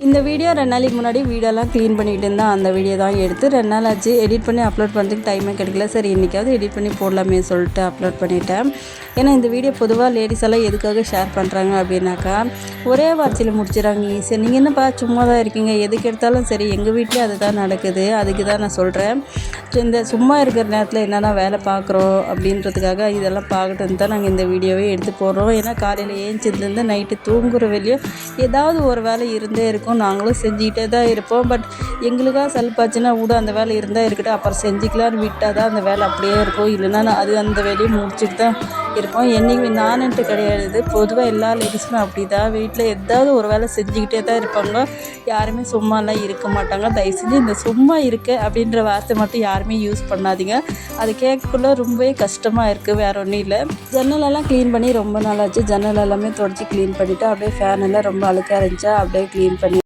இந்த வீடியோ 2 நாளைக்கு முன்னாடி வீடியோலாம் க்ளீன் பண்ணிகிட்டு இருந்தேன். அந்த வீடியோ தான் எடுத்து 2 நாள் ஆச்சு. எடிட் பண்ணி அப்லோட் பண்ணுறதுக்கு டைமே கிடைக்கல. சரி இன்றைக்காவது எடிட் பண்ணி போடலாமே சொல்லிட்டு அப்லோட் பண்ணிட்டேன். ஏன்னா இந்த வீடியோ பொதுவாக லேடிஸ் எல்லாம் எதுக்காக ஷேர் பண்ணுறாங்க அப்படின்னாக்கா, ஒரே வார்த்தையில் முடிச்சிடறாங்க ஈஸியாக. நீங்கள் என்னப்பா சும்மா தான் இருக்கீங்க, எதுக்கு எடுத்தாலும் சரி எங்கள் வீட்டிலே அது தான் நடக்குது. அதுக்கு தான் நான் சொல்கிறேன். இந்த சும்மா இருக்கிற நேரத்தில் என்னென்ன வேலை பார்க்குறோம் அப்படின்றதுக்காக இதெல்லாம் பார்க்கட்டுன்னு தான் நாங்கள் இந்த வீடியோவே எடுத்து போடுறோம். ஏன்னா காலையில் ஏஞ்சிலேருந்து நைட்டு தூங்குற வெளியும் ஏதாவது ஒரு வேலை இருந்தே இருக்கும். நாங்களும் செஞ்சுக்கிட்டே தான் இருப்போம். பட் எங்களுக்காக சலுப்பாச்சுன்னா விட அந்த வேலை இருந்தால் இருக்கட்டும், அப்புறம் செஞ்சுக்கலான்னு விட்டால் தான் அந்த வேலை அப்படியே இருக்கும். இல்லைன்னா அது அந்த வேலையை முடிச்சுட்டு தான் இருப்போம். என்றைக்குமே நானுன்ட்டு கிடையாது, பொதுவாக எல்லா லேடிஸுமே அப்படி தான். வீட்டில் ஏதாவது ஒரு வேலை செஞ்சுக்கிட்டே தான் இருப்பாங்க. யாருமே சும்மாலாம் இருக்க மாட்டாங்க. தயவு செஞ்சு இந்த சும்மா இருக்க அப்படின்ற வார்த்தை மட்டும் யாருமே யூஸ் பண்ணாதீங்க. அது கேட்கக்குள்ள ரொம்பவே கஷ்டமாக இருக்குது, வேறு ஒன்றும் இல்லை. ஜன்னலெல்லாம் க்ளீன் பண்ணி ரொம்ப நாளாச்சு. ஜன்னல் எல்லாமே தொடச்சி க்ளீன் பண்ணிவிட்டு அப்படியே ஃபேன் எல்லாம் ரொம்ப அழுக்காக இருந்துச்சா அப்படியே க்ளீன் பண்ணி